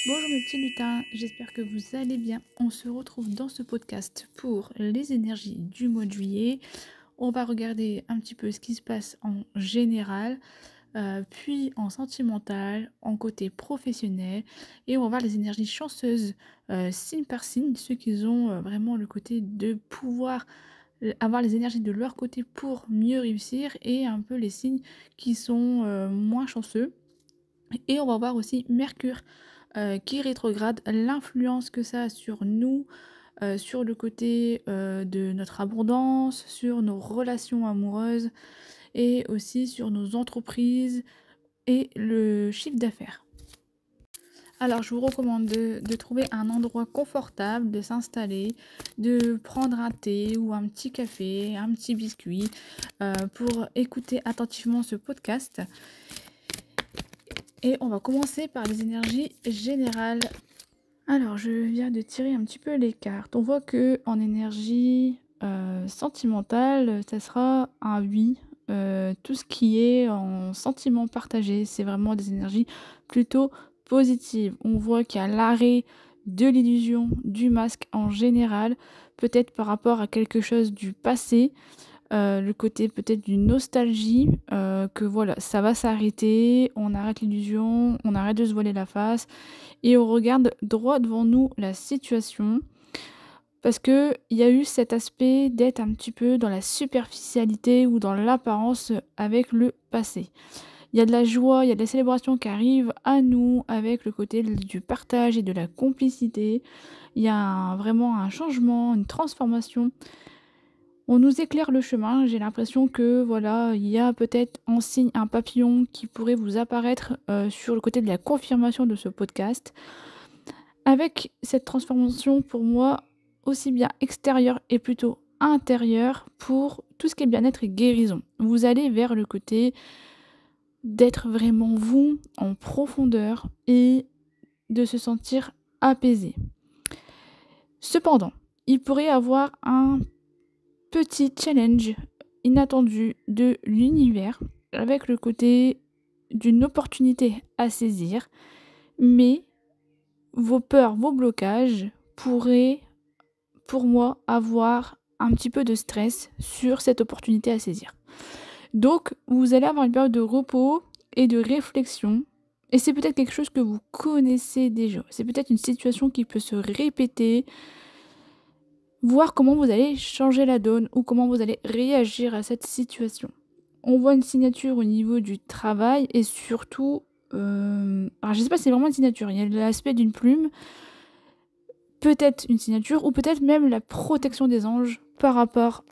Bonjour mes petits lutins, j'espère que vous allez bien. On se retrouve dans ce podcast pour les énergies du mois de juillet. On va regarder un petit peu ce qui se passe en général, puis en sentimental, en côté professionnel, et on va voir les énergies chanceuses, signe par signe, ceux qui ont vraiment le côté de pouvoir avoir les énergies de leur côté pour mieux réussir, et un peu les signes qui sont moins chanceux. Et on va voir aussi Mercure qui rétrograde, l'influence que ça a sur nous, sur le côté de notre abondance, sur nos relations amoureuses et aussi sur nos entreprises et le chiffre d'affaires. Alors, je vous recommande de trouver un endroit confortable, de s'installer, de prendre un thé ou un petit café, un petit biscuit pour écouter attentivement ce podcast. Et on va commencer par les énergies générales. Alors, je viens de tirer un petit peu les cartes. On voit que en énergie sentimentale, ça sera un oui. Tout ce qui est en sentiment partagé, c'est vraiment des énergies plutôt positives. On voit qu'il y a l'arrêt de l'illusion du masque en général, peut-être par rapport à quelque chose du passé. Le côté peut-être d'une nostalgie, que voilà, ça va s'arrêter, on arrête l'illusion, on arrête de se voiler la face et on regarde droit devant nous la situation. Parce qu'il y a eu cet aspect d'être un petit peu dans la superficialité ou dans l'apparence avec le passé. Il y a de la joie, il y a de la célébration qui arrive à nous avec le côté du partage et de la complicité. Il y a vraiment un changement, une transformation. On nous éclaire le chemin, j'ai l'impression que voilà, il y a peut-être en signe un papillon qui pourrait vous apparaître sur le côté de la confirmation de ce podcast. Avec cette transformation pour moi, aussi bien extérieure et plutôt intérieure pour tout ce qui est bien-être et guérison. Vous allez vers le côté d'être vraiment vous en profondeur et de se sentir apaisé. Cependant, il pourrait y avoir un petit challenge inattendu de l'univers avec le côté d'une opportunité à saisir, mais vos peurs, vos blocages pourraient, pour moi, avoir un petit peu de stress sur cette opportunité à saisir. Donc, vous allez avoir une période de repos et de réflexion, et c'est peut-être quelque chose que vous connaissez déjà. C'est peut-être une situation qui peut se répéter, voir comment vous allez changer la donne ou comment vous allez réagir à cette situation. On voit une signature au niveau du travail et surtout, alors je sais pas si c'est vraiment une signature, il y a l'aspect d'une plume, peut-être une signature ou peut-être même la protection des anges par rapport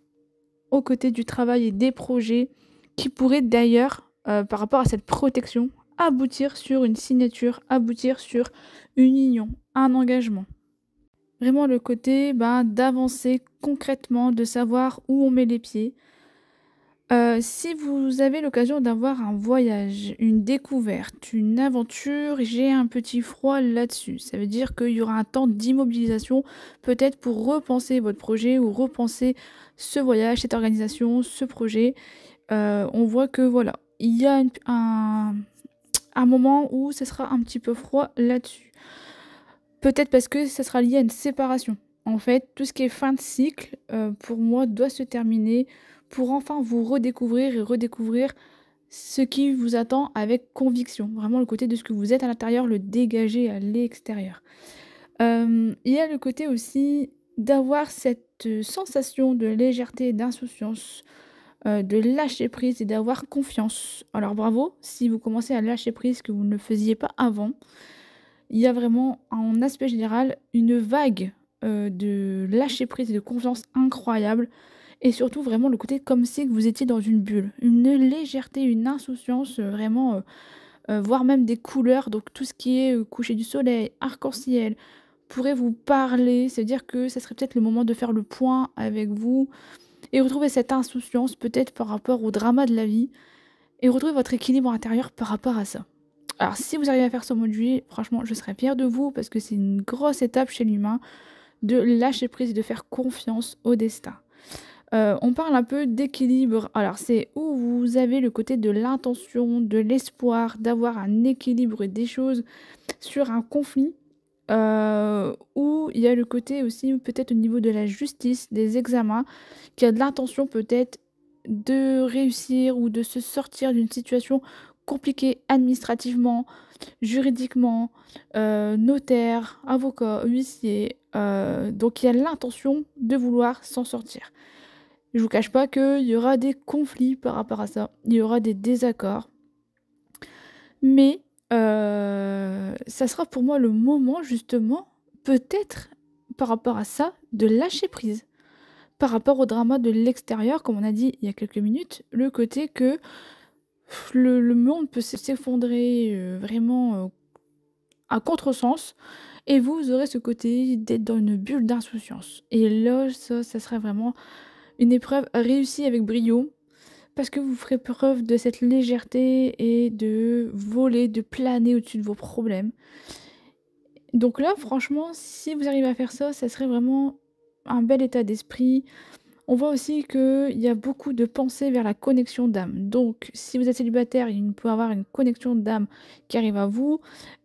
au côté du travail et des projets qui pourraient d'ailleurs, par rapport à cette protection, aboutir sur une signature, aboutir sur une union, un engagement. Vraiment le côté d'avancer concrètement, de savoir où on met les pieds. Si vous avez l'occasion d'avoir un voyage, une découverte, une aventure, j'ai un petit froid là-dessus. Ça veut dire qu'il y aura un temps d'immobilisation, peut-être pour repenser votre projet ou repenser ce voyage, cette organisation, ce projet. On voit que voilà, il y a un moment où ce sera un petit peu froid là-dessus. Peut-être parce que ça sera lié à une séparation. En fait, tout ce qui est fin de cycle, pour moi, doit se terminer pour enfin vous redécouvrir et redécouvrir ce qui vous attend avec conviction. Vraiment le côté de ce que vous êtes à l'intérieur, le dégager à l'extérieur. Il y a le côté aussi d'avoir cette sensation de légèreté, d'insouciance, de lâcher prise et d'avoir confiance. Alors bravo, si vous commencez à lâcher prise que vous ne le faisiez pas avant. Il y a vraiment, en aspect général, une vague de lâcher prise et de confiance incroyable. Et surtout, vraiment, le côté comme si que vous étiez dans une bulle. Une légèreté, une insouciance, vraiment, voire même des couleurs. Donc, tout ce qui est coucher du soleil, arc-en-ciel, pourrait vous parler. C'est-à-dire que ça serait peut-être le moment de faire le point avec vous et retrouver cette insouciance, peut-être par rapport au drama de la vie, et retrouver votre équilibre intérieur par rapport à ça. Alors, si vous arrivez à faire ce mois de juillet, franchement, je serais fière de vous parce que c'est une grosse étape chez l'humain de lâcher prise et de faire confiance au destin. On parle un peu d'équilibre. Alors c'est où vous avez le côté de l'intention, de l'espoir, d'avoir un équilibre des choses sur un conflit, où il y a le côté aussi peut-être au niveau de la justice, des examens, qui a de l'intention peut-être de réussir ou de se sortir d'une situation compliquée administrativement, juridiquement, notaire, avocat, huissier, donc il y a l'intention de vouloir s'en sortir. Je vous cache pas qu'il y aura des conflits par rapport à ça, il y aura des désaccords, mais ça sera pour moi le moment justement, peut-être par rapport à ça, de lâcher prise. Par rapport au drama de l'extérieur, comme on a dit il y a quelques minutes, le côté que le monde peut s'effondrer, vraiment, à contresens et vous aurez ce côté d'être dans une bulle d'insouciance et là, ça serait vraiment une épreuve réussie avec brio parce que vous ferez preuve de cette légèreté et de voler, de planer au-dessus de vos problèmes. Donc là, franchement, si vous arrivez à faire ça, ça serait vraiment un bel état d'esprit. On voit aussi qu'il y a beaucoup de pensées vers la connexion d'âme. Donc, si vous êtes célibataire, il peut y avoir une connexion d'âme qui arrive à vous.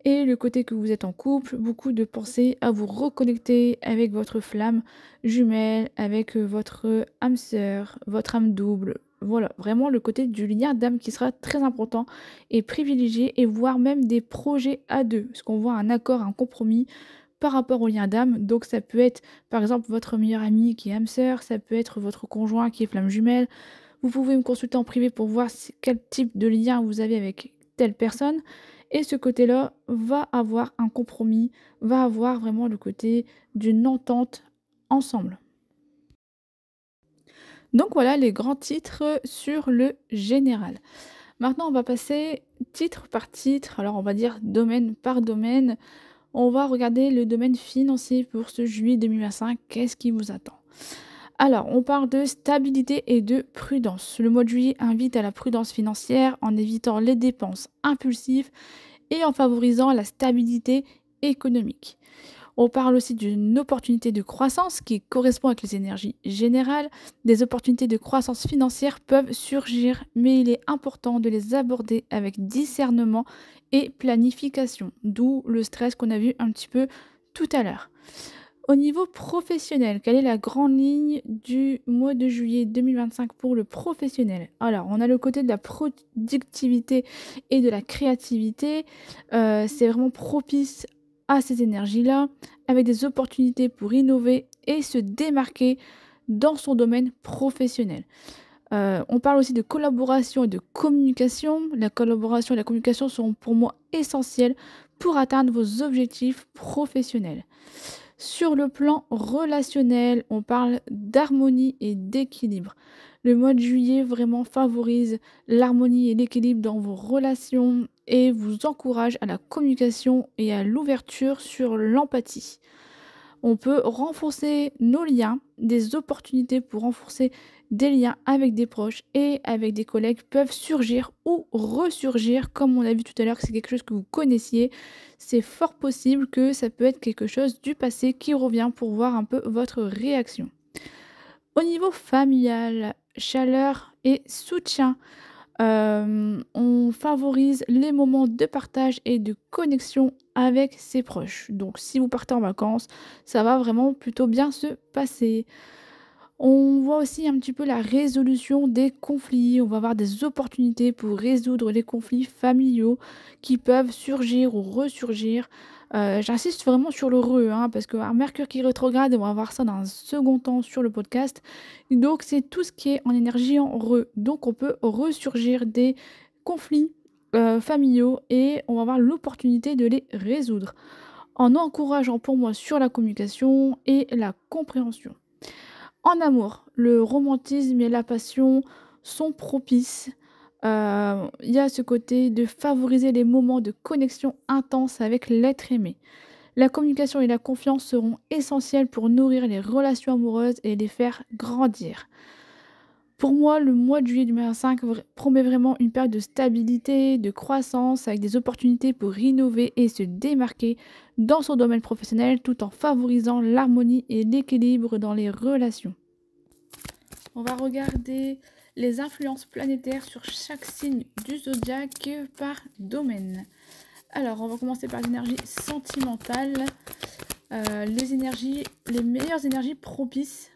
Et le côté que vous êtes en couple, beaucoup de pensées à vous reconnecter avec votre flamme jumelle, avec votre âme sœur, votre âme double. Voilà, vraiment le côté du lien d'âme qui sera très important et privilégié, et voire même des projets à deux. Parce qu'on voit un accord, un compromis par rapport au lien d'âme. Donc ça peut être par exemple votre meilleure amie qui est âme sœur, ça peut être votre conjoint qui est flamme jumelle. Vous pouvez me consulter en privé pour voir quel type de lien vous avez avec telle personne. Et ce côté-là va avoir un compromis, va avoir vraiment le côté d'une entente ensemble. Donc voilà les grands titres sur le général. Maintenant, on va passer titre par titre, alors on va dire domaine par domaine. On va regarder le domaine financier pour ce juillet 2025. Qu'est-ce qui vous attend? Alors, on parle de stabilité et de prudence. Le mois de juillet invite à la prudence financière en évitant les dépenses impulsives et en favorisant la stabilité économique. On parle aussi d'une opportunité de croissance qui correspond avec les énergies générales. Des opportunités de croissance financière peuvent surgir, mais il est important de les aborder avec discernement et planification, d'où le stress qu'on a vu un petit peu tout à l'heure. Au niveau professionnel, quelle est la grande ligne du mois de juillet 2025 pour le professionnel? Alors, on a le côté de la productivité et de la créativité. C'est vraiment propice à ces énergies-là, avec des opportunités pour innover et se démarquer dans son domaine professionnel. On parle aussi de collaboration et de communication. La collaboration et la communication sont pour moi essentielles pour atteindre vos objectifs professionnels. Sur le plan relationnel, on parle d'harmonie et d'équilibre. Le mois de juillet vraiment favorise l'harmonie et l'équilibre dans vos relations et vous encourage à la communication et à l'ouverture sur l'empathie. On peut renforcer nos liens, des opportunités pour renforcer des liens avec des proches et avec des collègues peuvent surgir ou ressurgir, comme on a vu tout à l'heure que c'est quelque chose que vous connaissiez. C'est fort possible que ça peut être quelque chose du passé qui revient pour voir un peu votre réaction. Au niveau familial, chaleur et soutien, on favorise les moments de partage et de connexion avec ses proches. Donc si vous partez en vacances, ça va vraiment plutôt bien se passer. On voit aussi un petit peu la résolution des conflits. On va avoir des opportunités pour résoudre les conflits familiaux qui peuvent surgir ou ressurgir. J'insiste vraiment sur le re, hein, parce que Mercure qui rétrograde, on va voir ça dans un second temps sur le podcast. Donc c'est tout ce qui est en énergie en re. Donc on peut ressurgir des conflits familiaux et on va avoir l'opportunité de les résoudre en encourageant pour moi sur la communication et la compréhension. En amour, le romantisme et la passion sont propices. Il y a ce côté de favoriser les moments de connexion intense avec l'être aimé. La communication et la confiance seront essentielles pour nourrir les relations amoureuses et les faire grandir. Pour moi, le mois de juillet 2025 promet vraiment une période de stabilité, de croissance, avec des opportunités pour innover et se démarquer dans son domaine professionnel tout en favorisant l'harmonie et l'équilibre dans les relations. On va regarder les influences planétaires sur chaque signe du zodiaque par domaine. Alors, on va commencer par l'énergie sentimentale. Les meilleures énergies propices.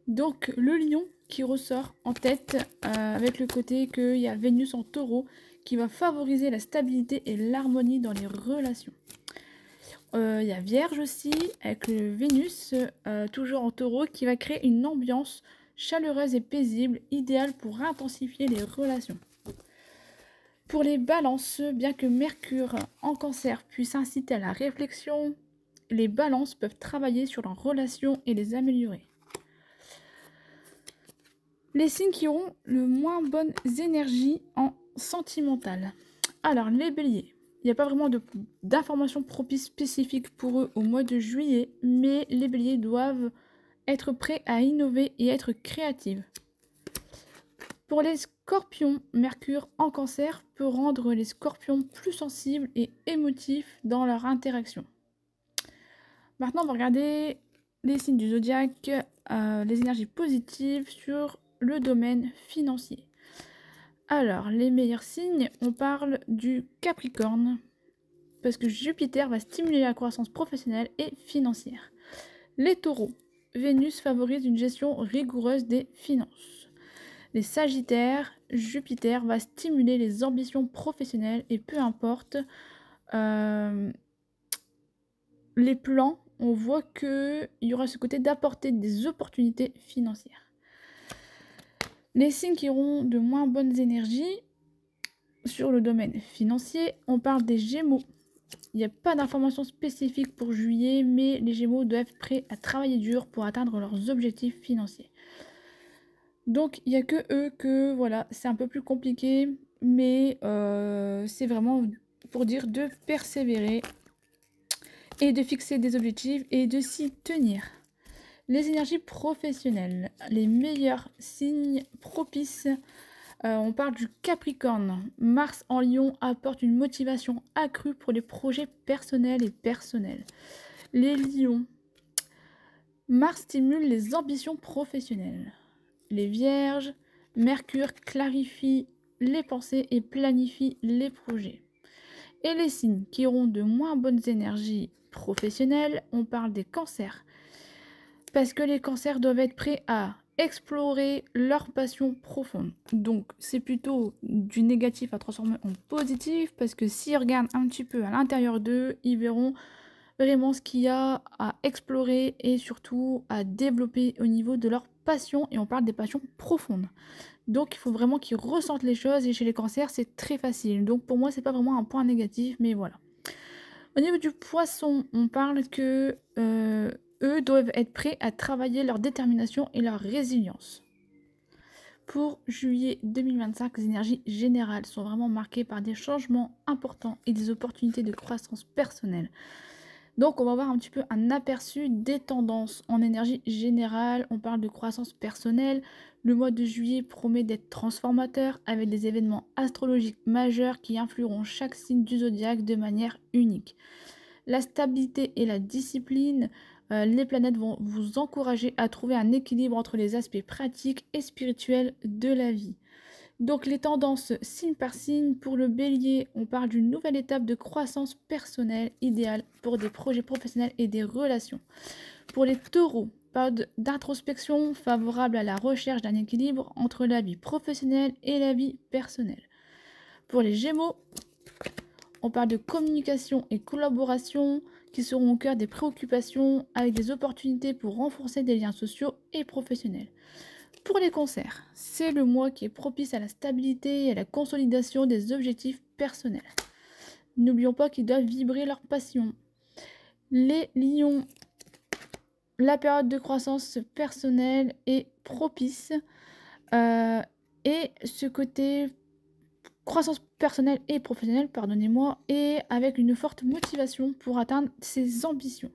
Donc, le lion qui ressort en tête avec le côté qu'il y a Vénus en taureau qui va favoriser la stabilité et l'harmonie dans les relations. Il y a Vierge aussi avec le Vénus toujours en taureau qui va créer une ambiance chaleureuse et paisible, idéale pour intensifier les relations. Pour les balances, bien que Mercure en cancer puisse inciter à la réflexion, les balances peuvent travailler sur leurs relations et les améliorer. Les signes qui auront le moins bonnes énergies en sentimental. Alors, les béliers. Il n'y a pas vraiment d'informations propices spécifiques pour eux au mois de juillet, mais les béliers doivent être prêts à innover et être créatifs. Pour les scorpions, Mercure en cancer peut rendre les scorpions plus sensibles et émotifs dans leur interaction. Maintenant, on va regarder les signes du zodiaque, les énergies positives sur le domaine financier. Alors, les meilleurs signes, on parle du Capricorne, parce que Jupiter va stimuler la croissance professionnelle et financière. Les taureaux, Vénus favorise une gestion rigoureuse des finances. Les sagittaires, Jupiter va stimuler les ambitions professionnelles et peu importe les plans, on voit qu'il y aura ce côté d'apporter des opportunités financières. Les signes qui auront de moins bonnes énergies sur le domaine financier, on parle des Gémeaux. Il n'y a pas d'informations spécifiques pour juillet, mais les Gémeaux doivent être prêts à travailler dur pour atteindre leurs objectifs financiers. Donc il n'y a que eux que voilà, c'est un peu plus compliqué, mais c'est vraiment pour dire de persévérer et de fixer des objectifs et de s'y tenir. Les énergies professionnelles, les meilleurs signes propices, on parle du Capricorne. Mars en Lion apporte une motivation accrue pour les projets personnels et personnels. Les Lions, Mars stimule les ambitions professionnelles. Les Vierges, Mercure clarifie les pensées et planifie les projets. Et les signes qui auront de moins bonnes énergies professionnelles, on parle des cancers. Parce que les cancers doivent être prêts à explorer leur passion profonde. Donc c'est plutôt du négatif à transformer en positif, parce que s'ils regardent un petit peu à l'intérieur d'eux, ils verront vraiment ce qu'il y a à explorer et surtout à développer au niveau de leur passion, et on parle des passions profondes. Donc il faut vraiment qu'ils ressentent les choses, et chez les cancers c'est très facile. Donc pour moi c'est pas vraiment un point négatif, mais voilà. Au niveau du poisson, on parle que eux doivent être prêts à travailler leur détermination et leur résilience. Pour juillet 2025, les énergies générales sont vraiment marquées par des changements importants et des opportunités de croissance personnelle. Donc on va voir un petit peu un aperçu des tendances en énergie générale. On parle de croissance personnelle. Le mois de juillet promet d'être transformateur avec des événements astrologiques majeurs qui influeront chaque signe du zodiaque de manière unique. La stabilité et la discipline, les planètes vont vous encourager à trouver un équilibre entre les aspects pratiques et spirituels de la vie. Donc les tendances signe par signe. Pour le bélier, on parle d'une nouvelle étape de croissance personnelle idéale pour des projets professionnels et des relations. Pour les taureaux, période d'introspection favorable à la recherche d'un équilibre entre la vie professionnelle et la vie personnelle. Pour les gémeaux, on parle de communication et collaboration qui seront au cœur des préoccupations avec des opportunités pour renforcer des liens sociaux et professionnels. Pour les cancers, c'est le mois qui est propice à la stabilité et à la consolidation des objectifs personnels. N'oublions pas qu'ils doivent vibrer leur passion. Les lions, la période de croissance personnelle est propice et ce côté croissance personnelle et professionnelle, pardonnez-moi, et avec une forte motivation pour atteindre ses ambitions.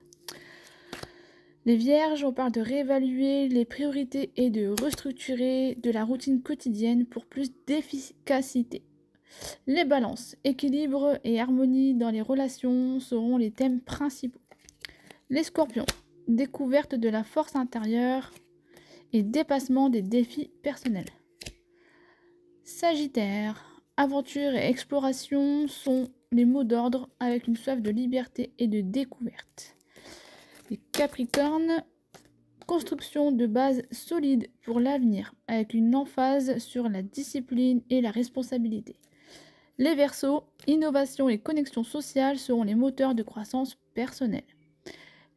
Les vierges, on parle de réévaluer les priorités et de restructurer de la routine quotidienne pour plus d'efficacité. Les balances, équilibre et harmonie dans les relations seront les thèmes principaux. Les scorpions, découverte de la force intérieure et dépassement des défis personnels. Sagittaire, aventure et exploration sont les mots d'ordre avec une soif de liberté et de découverte. Les Capricornes, construction de bases solides pour l'avenir avec une emphase sur la discipline et la responsabilité. Les Verseaux, innovation et connexion sociale seront les moteurs de croissance personnelle.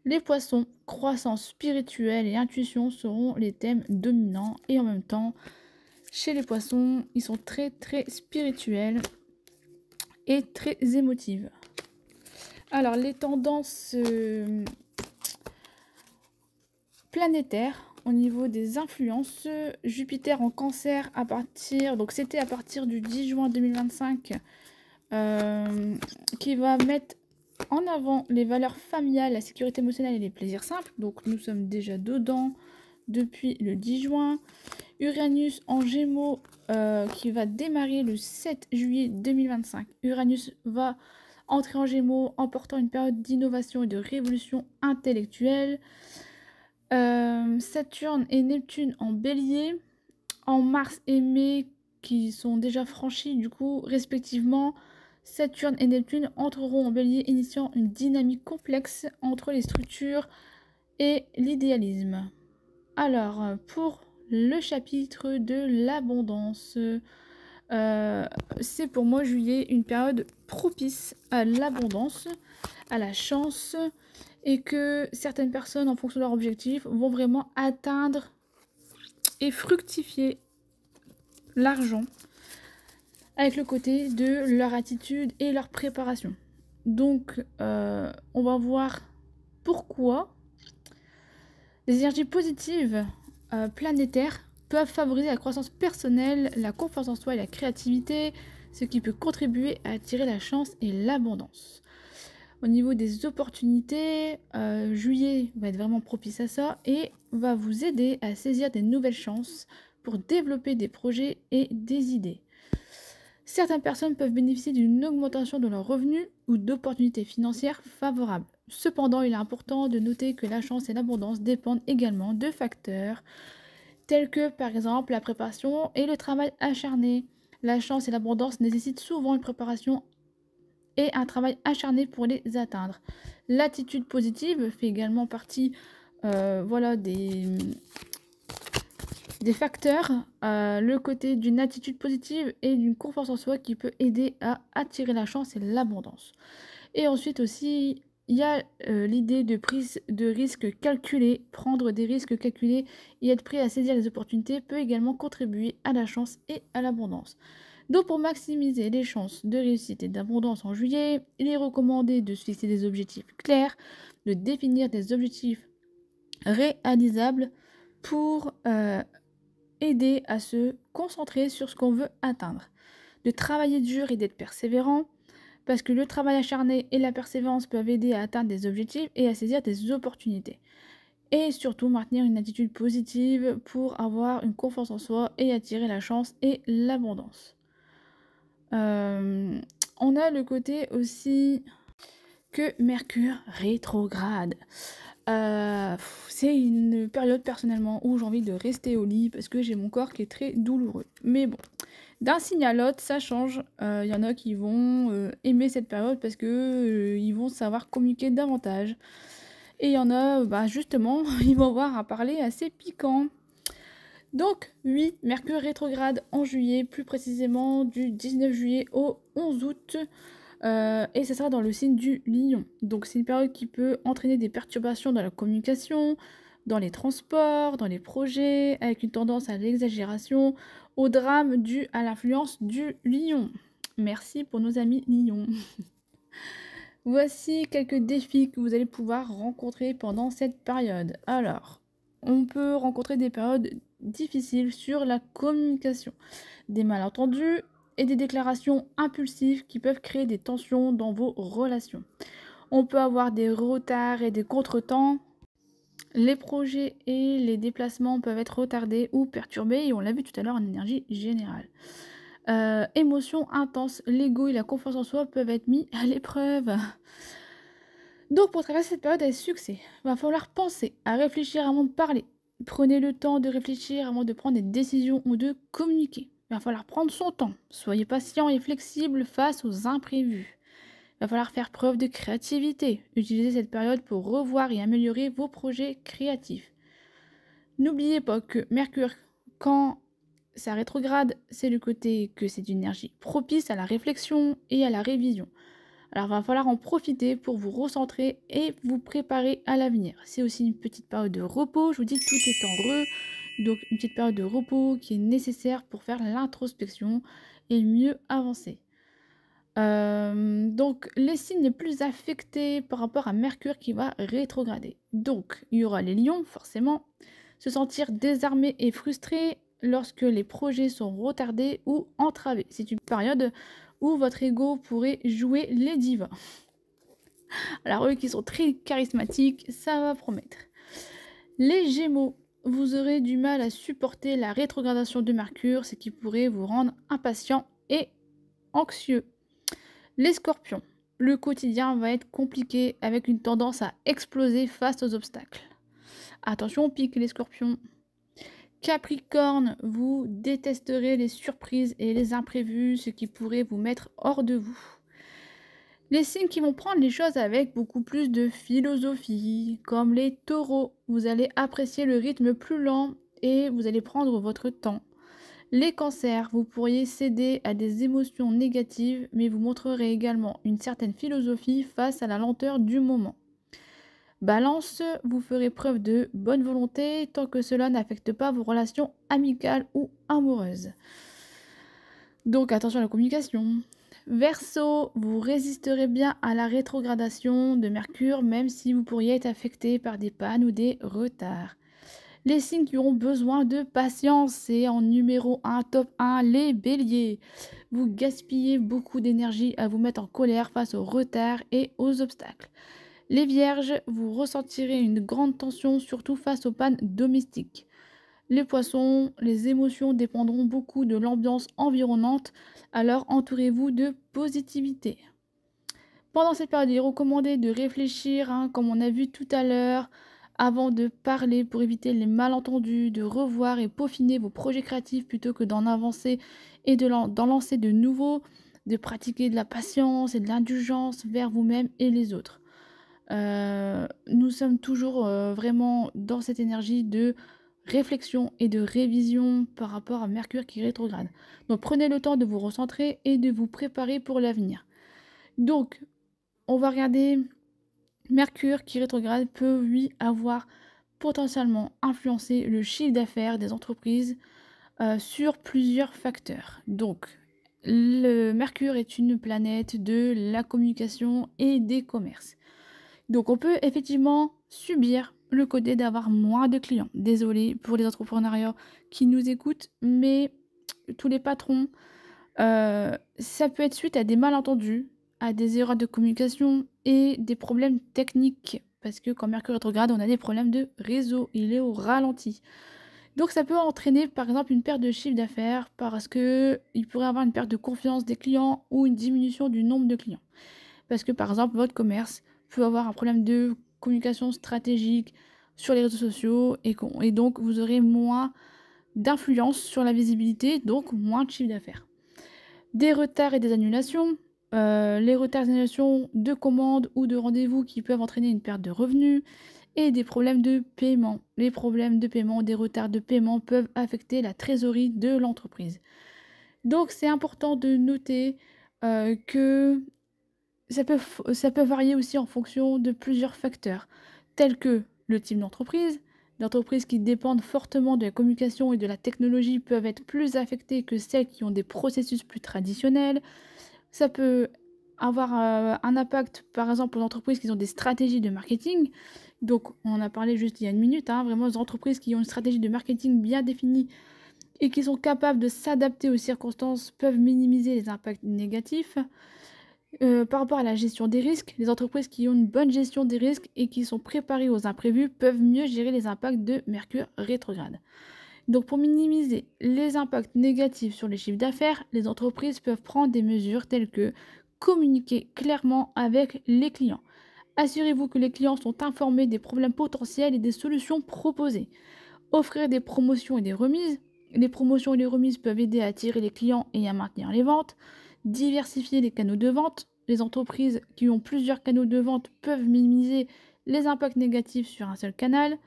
Les Poissons, croissance spirituelle et intuition seront les thèmes dominants et en même temps, chez les Poissons, ils sont très spirituels et très émotives. Alors, les tendances planétaires au niveau des influences, Jupiter en Cancer à partir du 10 juin 2025 qui va mettre en avant les valeurs familiales, la sécurité émotionnelle et les plaisirs simples. Donc nous sommes déjà dedans depuis le 10 juin. Uranus en Gémeaux qui va démarrer le 7 juillet 2025. Uranus va entrer en Gémeaux en portant une période d'innovation et de révolution intellectuelle. Saturne et Neptune en Bélier, en Mars et Mai qui sont déjà franchis du coup respectivement. Saturne et Neptune entreront en Bélier, initiant une dynamique complexe entre les structures et l'idéalisme. Alors, pour le chapitre de l'abondance, c'est pour moi juillet une période propice à l'abondance, à la chance, et que certaines personnes, en fonction de leur objectif, vont vraiment atteindre et fructifier l'argent avec le côté de leur attitude et leur préparation. Donc, on va voir pourquoi les énergies positives planétaires peuvent favoriser la croissance personnelle, la confiance en soi et la créativité, ce qui peut contribuer à attirer la chance et l'abondance. Au niveau des opportunités, juillet va être vraiment propice à ça et va vous aider à saisir des nouvelles chances pour développer des projets et des idées. Certaines personnes peuvent bénéficier d'une augmentation de leurs revenus ou d'opportunités financières favorables. Cependant, il est important de noter que la chance et l'abondance dépendent également de facteurs tels que par exemple la préparation et le travail acharné. La chance et l'abondance nécessitent souvent une préparation et un travail acharné pour les atteindre. L'attitude positive fait également partie des facteurs, le côté d'une attitude positive et d'une confiance en soi qui peut aider à attirer la chance et l'abondance. Et ensuite aussi, il y a l'idée de prise de risques calculés. Prendre des risques calculés et être prêt à saisir les opportunités peut également contribuer à la chance et à l'abondance. Donc pour maximiser les chances de réussite et d'abondance en juillet, il est recommandé de se fixer des objectifs clairs, de définir des objectifs réalisables pour aider à se concentrer sur ce qu'on veut atteindre, de travailler dur et d'être persévérant, parce que le travail acharné et la persévérance peuvent aider à atteindre des objectifs et à saisir des opportunités. Et surtout maintenir une attitude positive pour avoir une confiance en soi et attirer la chance et l'abondance. On a le côté aussi que Mercure rétrograde. C'est une période personnellement où j'ai envie de rester au lit parce que j'ai mon corps qui est très douloureux. Mais bon, d'un signe à l'autre, ça change. Il y en a qui vont aimer cette période parce que ils vont savoir communiquer davantage. Et il y en a, justement, ils vont avoir un parler assez piquant. Donc, oui, Mercure rétrograde en juillet, plus précisément du 19 juillet au 11 août. Et ça sera dans le signe du Lion. Donc c'est une période qui peut entraîner des perturbations dans la communication, dans les transports, dans les projets, avec une tendance à l'exagération, au drame dû à l'influence du Lion. Merci pour nos amis Lions. Voici quelques défis que vous allez pouvoir rencontrer pendant cette période. Alors, on peut rencontrer des périodes difficiles sur la communication, des malentendus et des déclarations impulsives qui peuvent créer des tensions dans vos relations. On peut avoir des retards et des contretemps. Les projets et les déplacements peuvent être retardés ou perturbés et on l'a vu tout à l'heure en énergie générale. Émotions intenses, l'ego et la confiance en soi peuvent être mis à l'épreuve. Donc pour traverser cette période avec succès, il va falloir penser à réfléchir avant de parler, Prenez le temps de réfléchir avant de prendre des décisions ou de communiquer. Il va falloir prendre son temps. Soyez patient et flexible face aux imprévus. Il va falloir faire preuve de créativité. Utilisez cette période pour revoir et améliorer vos projets créatifs. N'oubliez pas que Mercure, quand ça rétrograde, c'est le côté que c'est une énergie propice à la réflexion et à la révision. Alors, il va falloir en profiter pour vous recentrer et vous préparer à l'avenir. C'est aussi une petite période de repos. Je vous dis, tout est en heureux. Donc, une petite période de repos qui est nécessaire pour faire l'introspection et mieux avancer. Donc, les signes les plus affectés par rapport à Mercure qui va rétrograder. Donc, il y aura les lions, forcément. Se sentir désarmé et frustré lorsque les projets sont retardés ou entravés. C'est une période où votre ego pourrait jouer les divas. Alors eux qui sont très charismatiques, ça va promettre. Les Gémeaux, vous aurez du mal à supporter la rétrogradation de Mercure, ce qui pourrait vous rendre impatient et anxieux. Les Scorpions, le quotidien va être compliqué avec une tendance à exploser face aux obstacles. Attention, on pique les Scorpions. Capricorne, vous détesterez les surprises et les imprévus, ce qui pourrait vous mettre hors de vous. Les signes qui vont prendre les choses avec beaucoup plus de philosophie, comme les taureaux, vous allez apprécier le rythme plus lent et vous allez prendre votre temps. Les cancers, vous pourriez céder à des émotions négatives, mais vous montrerez également une certaine philosophie face à la lenteur du moment. Balance, vous ferez preuve de bonne volonté tant que cela n'affecte pas vos relations amicales ou amoureuses. Donc attention à la communication. Verseau, vous résisterez bien à la rétrogradation de Mercure même si vous pourriez être affecté par des pannes ou des retards. Les signes qui auront besoin de patience, c'est en numéro 1, top 1, les béliers. Vous gaspillez beaucoup d'énergie à vous mettre en colère face aux retards et aux obstacles. Les vierges, vous ressentirez une grande tension, surtout face aux pannes domestiques. Les poissons, les émotions dépendront beaucoup de l'ambiance environnante, alors entourez-vous de positivité. Pendant cette période, il est recommandé de réfléchir, comme on a vu tout à l'heure, avant de parler pour éviter les malentendus, de revoir et peaufiner vos projets créatifs plutôt que d'en avancer et d'en lancer de nouveaux, de pratiquer de la patience et de l'indulgence vers vous-même et les autres. Nous sommes toujours vraiment dans cette énergie de réflexion et de révision par rapport à Mercure qui rétrograde. Donc prenez le temps de vous recentrer et de vous préparer pour l'avenir. Donc on va regarder Mercure qui rétrograde peut lui avoir potentiellement influencé le chiffre d'affaires des entreprises sur plusieurs facteurs. Donc le Mercure est une planète de la communication et des commerces. Donc on peut effectivement subir le côté d'avoir moins de clients. Désolée pour les entrepreneurs qui nous écoutent, mais tous les patrons, ça peut être suite à des malentendus, à des erreurs de communication et des problèmes techniques. Parce que quand Mercure rétrograde, on a des problèmes de réseau, il est au ralenti. Donc ça peut entraîner par exemple une perte de chiffre d'affaires parce qu'il pourrait avoir une perte de confiance des clients ou une diminution du nombre de clients. Parce que par exemple votre commerce peut avoir un problème de communication stratégique sur les réseaux sociaux et donc vous aurez moins d'influence sur la visibilité, donc moins de chiffre d'affaires. Des retards et des annulations. Les retards et annulations de commandes ou de rendez-vous qui peuvent entraîner une perte de revenus et des problèmes de paiement. Les problèmes de paiement, des retards de paiement peuvent affecter la trésorerie de l'entreprise. Donc c'est important de noter que ça peut varier aussi en fonction de plusieurs facteurs, tels que le type d'entreprise. Les entreprises qui dépendent fortement de la communication et de la technologie peuvent être plus affectées que celles qui ont des processus plus traditionnels. Ça peut avoir un impact, par exemple, aux entreprises qui ont des stratégies de marketing. Donc, on en a parlé juste il y a une minute, vraiment les entreprises qui ont une stratégie de marketing bien définie et qui sont capables de s'adapter aux circonstances peuvent minimiser les impacts négatifs. Par rapport à la gestion des risques, les entreprises qui ont une bonne gestion des risques et qui sont préparées aux imprévus peuvent mieux gérer les impacts de Mercure rétrograde. Donc pour minimiser les impacts négatifs sur les chiffres d'affaires, les entreprises peuvent prendre des mesures telles que communiquer clairement avec les clients. Assurez-vous que les clients sont informés des problèmes potentiels et des solutions proposées. Offrir des promotions et des remises. Les promotions et les remises peuvent aider à attirer les clients et à maintenir les ventes. Diversifier les canaux de vente. Les entreprises qui ont plusieurs canaux de vente peuvent minimiser les impacts négatifs sur un seul canal.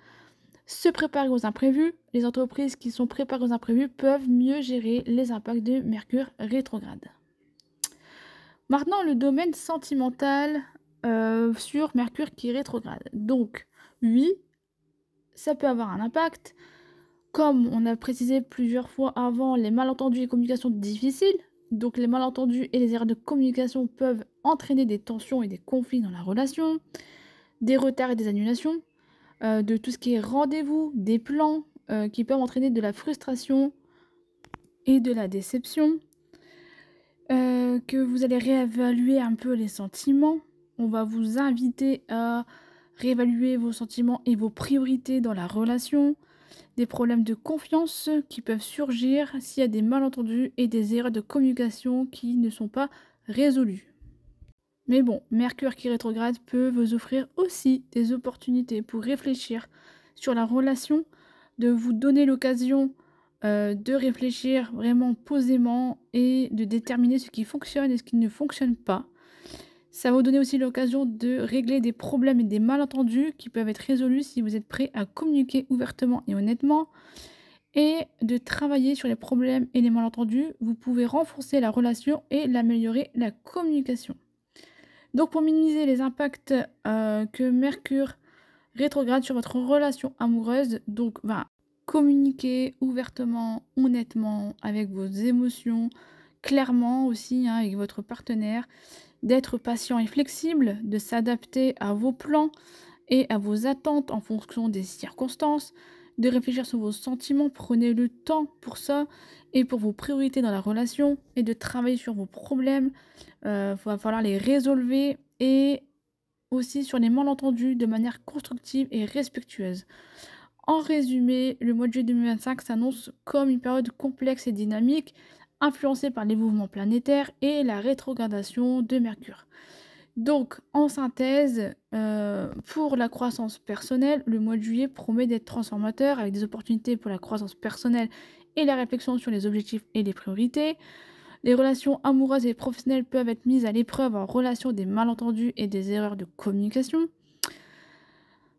Se préparer aux imprévus. Les entreprises qui sont préparées aux imprévus peuvent mieux gérer les impacts de Mercure rétrograde. Maintenant, le domaine sentimental sur Mercure qui est rétrograde. Donc, oui, ça peut avoir un impact. Comme on a précisé plusieurs fois avant, les malentendus et communications difficiles. Donc, les malentendus et les erreurs de communication peuvent entraîner des tensions et des conflits dans la relation, des retards et des annulations, de tout ce qui est rendez-vous, des plans qui peuvent entraîner de la frustration et de la déception. Que vous allez réévaluer un peu les sentiments. On va vous inviter à réévaluer vos sentiments et vos priorités dans la relation. Des problèmes de confiance qui peuvent surgir s'il y a des malentendus et des erreurs de communication qui ne sont pas résolues. Mais bon, Mercure qui rétrograde peut vous offrir aussi des opportunités pour réfléchir sur la relation, de vous donner l'occasion de réfléchir vraiment posément et de déterminer ce qui fonctionne et ce qui ne fonctionne pas. Ça va vous donner aussi l'occasion de régler des problèmes et des malentendus qui peuvent être résolus si vous êtes prêt à communiquer ouvertement et honnêtement et de travailler sur les problèmes et les malentendus. Vous pouvez renforcer la relation et l'améliorer la communication. Donc pour minimiser les impacts que Mercure rétrograde sur votre relation amoureuse, donc communiquer ouvertement, honnêtement, avec vos émotions, clairement aussi avec votre partenaire, d'être patient et flexible, de s'adapter à vos plans et à vos attentes en fonction des circonstances, de réfléchir sur vos sentiments, prenez le temps pour ça et pour vos priorités dans la relation et de travailler sur vos problèmes, va falloir les résolver et aussi sur les malentendus de manière constructive et respectueuse. En résumé, le mois de juillet 2025 s'annonce comme une période complexe et dynamique, influencée par les mouvements planétaires et la rétrogradation de Mercure. Donc, en synthèse, pour la croissance personnelle, le mois de juillet promet d'être transformateur avec des opportunités pour la croissance personnelle et la réflexion sur les objectifs et les priorités. Les relations amoureuses et professionnelles peuvent être mises à l'épreuve en relation des malentendus et des erreurs de communication.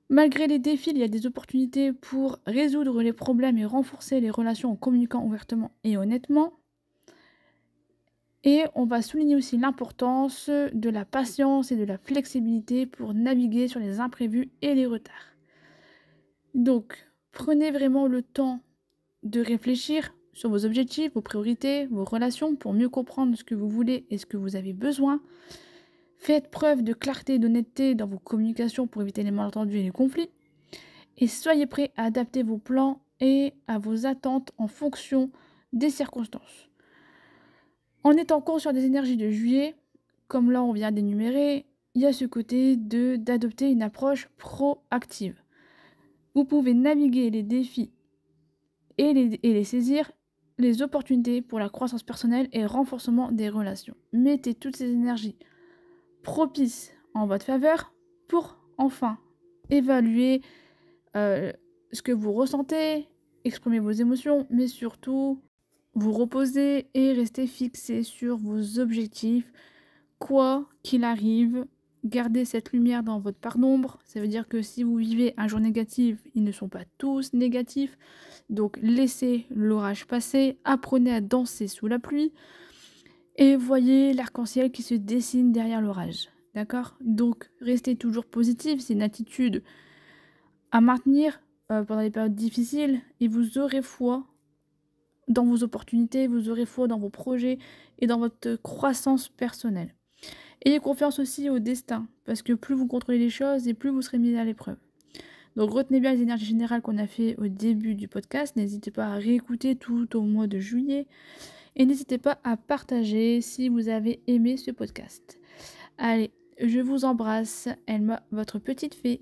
Malgré les défis, il y a des opportunités pour résoudre les problèmes et renforcer les relations en communiquant ouvertement et honnêtement. Et on va souligner aussi l'importance de la patience et de la flexibilité pour naviguer sur les imprévus et les retards. Donc, prenez vraiment le temps de réfléchir sur vos objectifs, vos priorités, vos relations pour mieux comprendre ce que vous voulez et ce que vous avez besoin. Faites preuve de clarté et d'honnêteté dans vos communications pour éviter les malentendus et les conflits. Et soyez prêts à adapter vos plans et à vos attentes en fonction des circonstances. En étant conscient des énergies de juillet, comme là on vient d'énumérer, il y a ce côté d'adopter une approche proactive. Vous pouvez naviguer les défis et les saisir, les opportunités pour la croissance personnelle et le renforcement des relations. Mettez toutes ces énergies propices en votre faveur pour enfin évaluer ce que vous ressentez, exprimer vos émotions, mais surtout vous reposer et rester fixé sur vos objectifs. Quoi qu'il arrive, gardez cette lumière dans votre part d'ombre. Ça veut dire que si vous vivez un jour négatif, ils ne sont pas tous négatifs. Donc laissez l'orage passer, apprenez à danser sous la pluie et voyez l'arc-en-ciel qui se dessine derrière l'orage. D'accord ? Donc restez toujours positif, c'est une attitude à maintenir pendant les périodes difficiles et vous aurez foi dans vos opportunités, vous aurez foi dans vos projets et dans votre croissance personnelle. Ayez confiance aussi au destin, parce que plus vous contrôlez les choses et plus vous serez mis à l'épreuve. Donc retenez bien les énergies générales qu'on a fait au début du podcast, n'hésitez pas à réécouter tout au mois de juillet et n'hésitez pas à partager si vous avez aimé ce podcast. Allez, je vous embrasse, Elma, votre petite fée.